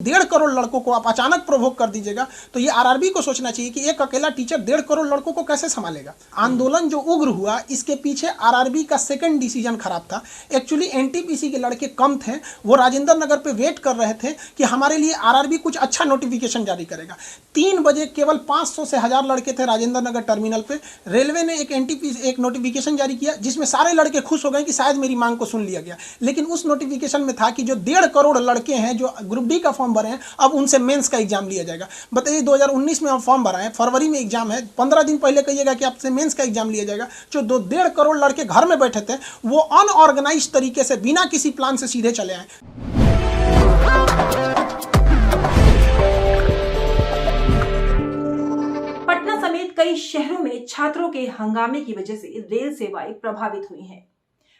1.5 करोड़ लड़कों को आप अचानक प्रोवोक कर दीजिएगा तो ये आरआरबी को सोचना चाहिए कि एक अकेला टीचर 1.5 करोड़ लड़कों को कैसे संभालेगा। आंदोलन जो उग्र हुआ इसके पीछे आरआरबी का सेकंड डिसीजन खराब था। एक्चुअली एनटीपीसी के लड़के कम थे, वो राजेंद्र नगर पे वेट कर रहे थे कि हमारे लिए आरआरबी कुछ अच्छा नोटिफिकेशन जारी करेगा। 3 बजे केवल 500 से 1000 लड़के थे राजेंद्र नगर टर्मिनल पे। रेलवे ने एक नोटिफिकेशन जारी किया जिसमें सारे लड़के खुश हो गए कि शायद मेरी मांग को सुन लिया गया, लेकिन उस नोटिफिकेशन में था कि जो 1.5 करोड़ लड़के हैं जो ग्रुप डी का फॉर्म भरे हैं अब उनसे मेंस का एग्जाम लिया जाएगा। बताइए 2019 में हम फॉर्म भरा है, फरवरी में एग्जाम है, 15 दिन पहले कहिएगा कि आपसे मेंस का एग्जाम लिया जाएगा। जो 1.5 करोड़ लड़के घर में बैठे थे वो अनऑर्गेनाइज तरीके से बिना किसी प्लान से सीधे चले आए। पटना समेत कई शहरों में छात्रों के हंगामे की वजह से रेल सेवाएं प्रभावित हुई हैं।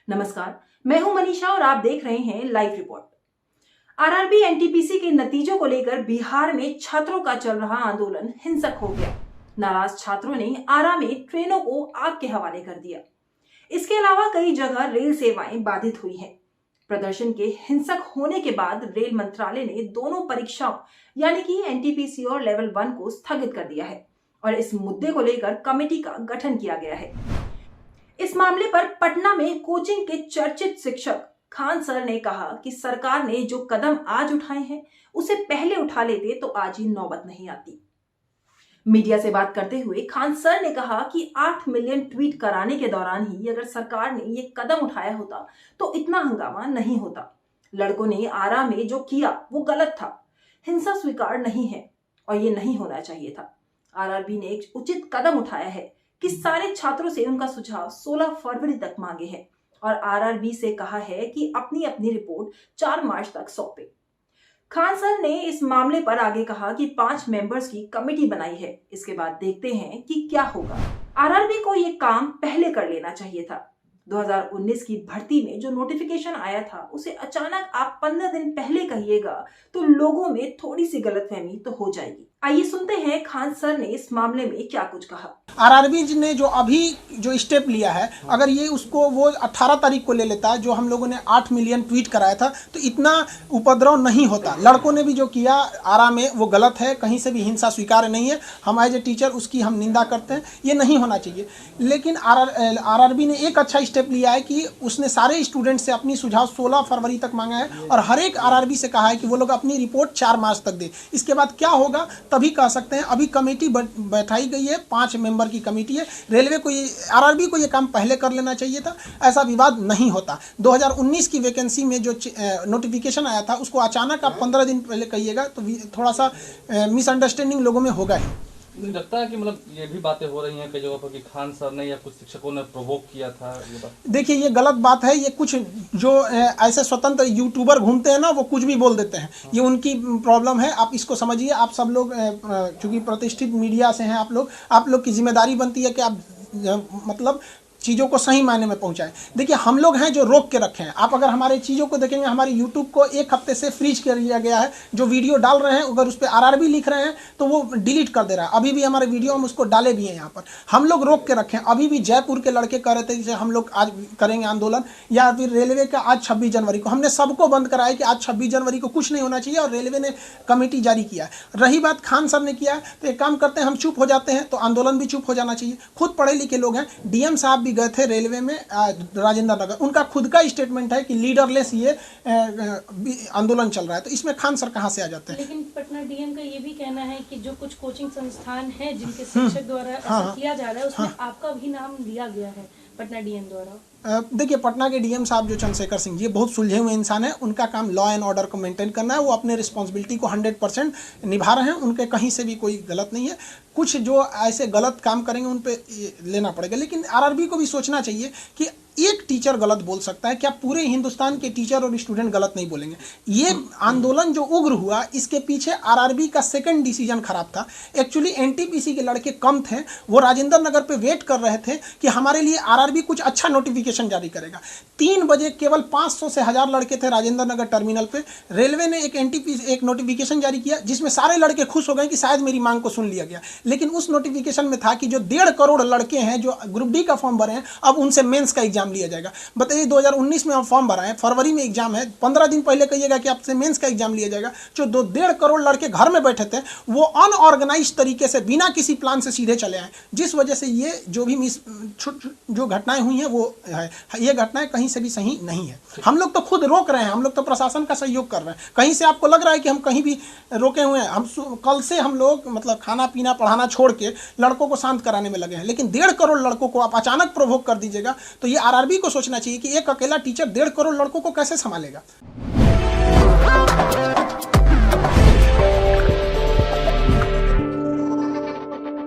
नमस्कार, मैं हूं मनीषा और आप देख रहे हैं लाइव रिपोर्ट। आरआरबी एनटीपीसी के नतीजों को लेकर बिहार में छात्रों का चल रहा आंदोलन हिंसक हो गया। नाराज छात्रों ने आरा में ट्रेनों को आग के हवाले कर दिया। इसके अलावा कई जगह रेल सेवाएं बाधित हुई हैं। प्रदर्शन के हिंसक होने के बाद रेल मंत्रालय ने दोनों परीक्षाओं यानी कि एनटीपीसी और लेवल 1 को स्थगित कर दिया है और इस मुद्दे को लेकर कमेटी का गठन किया गया है। इस मामले पर पटना में कोचिंग के चर्चित शिक्षक खान सर ने कहा कि सरकार ने जो कदम आज उठाए हैं उसे पहले उठा लेते तो आज ही नौबत नहीं आती। मीडिया से बात करते हुए खान सर ने कहा कि 8 मिलियन ट्वीट कराने के दौरान ही अगर सरकार ने ये कदम उठाया होता तो इतना हंगामा नहीं होता। लड़कों ने आरा में जो किया वो गलत था, हिंसा स्वीकार नहीं है और ये नहीं होना चाहिए था। आरआरबी ने एक उचित कदम उठाया है कि सारे छात्रों से उनका सुझाव 16 फरवरी तक मांगे हैं और आरआरबी से कहा है कि अपनी अपनी रिपोर्ट 4 मार्च तक सौंपे। खान सर ने इस मामले पर आगे कहा कि 5 मेंबर्स की कमेटी बनाई है, इसके बाद देखते हैं कि क्या होगा। आरआरबी को ये काम पहले कर लेना चाहिए था। 2019 की भर्ती में जो नोटिफिकेशन आया था उसे अचानक आप 15 दिन पहले कहिएगा तो लोगों में थोड़ी सी गलतफहमी तो हो जाएगी। आइए सुनते हैं खान सर ने इस मामले में क्या कुछ कहा। आरआरबी ने जो स्टेप लिया है, अगर ये उसको वो 18 तारीख को ले लेता जो हम लोगों ने 8 मिलियन ट्वीट कराया था तो इतना उपद्रव नहीं होता। लड़कों ने भी जो किया आरा में वो गलत है, कहीं से भी हिंसा स्वीकार्य नहीं है। हम एज ए टीचर उसकी हम निंदा करते हैं, ये नहीं होना चाहिए। लेकिन आरआरबी ने एक अच्छा स्टेप लिया है कि उसने सारे स्टूडेंट से अपनी सुझाव 16 फरवरी तक मांगा है और हर एक आरआरबी से कहा है कि वो लोग अपनी रिपोर्ट 4 मार्च तक दे। इसके बाद क्या होगा तभी कह सकते हैं। अभी कमेटी बैठाई गई है, 5 मेंबर की कमेटी है। रेलवे को आरआरबी को ये काम पहले कर लेना चाहिए था, ऐसा विवाद नहीं होता। 2019 की वैकेंसी में जो नोटिफिकेशन आया था उसको अचानक आप 15 दिन पहले कहिएगा तो थोड़ा सा मिसअंडरस्टैंडिंग लोगों में होगा ही। लगता है कि मतलब ये भी बातें हो रही हैं कई जगह पर कि खान सर ने या कुछ शिक्षकों ने प्रोवोक किया था। ये बात देखिए ये गलत बात है। ये कुछ जो ऐसे स्वतंत्र यूट्यूबर घूमते हैं ना वो कुछ भी बोल देते हैं, ये उनकी प्रॉब्लम है। आप इसको समझिए। आप सब लोग चूंकि प्रतिष्ठित मीडिया से हैं, आप लोग की जिम्मेदारी बनती है कि आप मतलब चीज़ों को सही मायने में पहुंचाएं। देखिए हम लोग हैं जो रोक के रखे हैं। आप अगर हमारे चीज़ों को देखेंगे, हमारे यूट्यूब को 1 हफ्ते से फ्रीज कर दिया गया है। जो वीडियो डाल रहे हैं अगर उस पर आरआरबी लिख रहे हैं तो वो डिलीट कर दे रहा है। अभी भी हमारे वीडियो हम उसको डाले भी हैं यहाँ पर। हम लोग रोक के रखे हैं। अभी भी जयपुर के लड़के कह रहे थे जैसे हम लोग आज करेंगे आंदोलन, या फिर रेलवे का आज 26 जनवरी को। हमने सबको बंद कराया कि आज 26 जनवरी को कुछ नहीं होना चाहिए और रेलवे ने कमेटी जारी किया है। रही बात खान सर ने किया है तो एक काम करते हैं, हम चुप हो जाते हैं तो आंदोलन भी चुप हो जाना चाहिए। खुद पढ़े लिखे लोग हैं। डीएम साहब भी गए थे रेलवे में राजेंद्र नगर, उनका खुद का स्टेटमेंट है कि लीडरलेस ये आंदोलन चल रहा है। तो इसमें खान सर कहां से आ जाते हैं? लेकिन पटना डीएम का ये भी कहना है कि जो कुछ कोचिंग संस्थान है जिनके शिक्षक द्वारा ऐसा किया जा रहा है उसमें आपका भी नाम लिया गया है पटना डीएम द्वारा। देखिए पटना के डीएम साहब जो चंद्रशेखर सिंह जी बहुत सुलझे हुए इंसान है। उनका काम लॉ एंड ऑर्डर को मेंटेन करना है। वो अपने रिस्पॉन्सिबिलिटी को 100% निभा रहे हैं। उनके कहीं से भी कोई गलत नहीं है। कुछ जो ऐसे गलत काम करेंगे उन पे लेना पड़ेगा। लेकिन आरआरबी को भी सोचना चाहिए कि एक टीचर गलत बोल सकता है, क्या पूरे हिंदुस्तान के टीचर और स्टूडेंट गलत नहीं बोलेंगे? ये आंदोलन जो उग्र हुआ इसके पीछे आरआरबी का सेकंड डिसीजन खराब था। एक्चुअली एनटीपीसी के लड़के कम थे, वो राजेंद्र नगर पे वेट कर रहे थे कि हमारे लिए आरआरबी कुछ अच्छा नोटिफिकेशन नोटिफिकेशन जारी करेगा। 3 बजे केवल 500 से 1000 लड़के थे राजेंद्र नगर टर्मिनल पे। रेलवे ने एक नोटिफिकेशन जारी किया जिसमें सारे लड़के खुश हो गए कि शायद मेरी मांग को सुन लिया गया, लेकिन उस नोटिफिकेशन में था कि जो 1.5 करोड़ लड़के हैं जो ग्रुप डी का फॉर्म भरे हैं, अब उनसे मेंस का एग्जाम लिया जाएगा। बताइए 2019 में हम फॉर्म भरा है, फरवरी में एग्जाम है, 15 दिन पहले कहिएगा कि आपसे मेंस का एग्जाम लिया जाएगा। जो 1.5 करोड़ लड़के घर में बैठे थे वो अनऑर्गेनाइज तरीके से बिना किसी प्लान से सीधे चले आए, जिस वजह से ये जो भी जो घटनाएं हुई हैं वो है, ये घटनाएं कहीं से भी सही नहीं है। हम लोग तो खुद रोक रहे हैं, हम लोग तो प्रशासन का सहयोग कर रहे हैं। कहीं से आपको लग रहा है कि हम कहीं भी रोके हुए हैं? हम कल से हम लोग मतलब खाना पीना पढ़ाना छोड़ के लड़कों को शांत कराने में लगे हैं, लेकिन 1.5 करोड़ लड़कों को आप अचानक प्रोवोक कर दीजिएगा तो ये आरआरबी को सोचना चाहिए कि एक अकेला टीचर 1.5 करोड़ लड़कों को कैसे संभालेगा।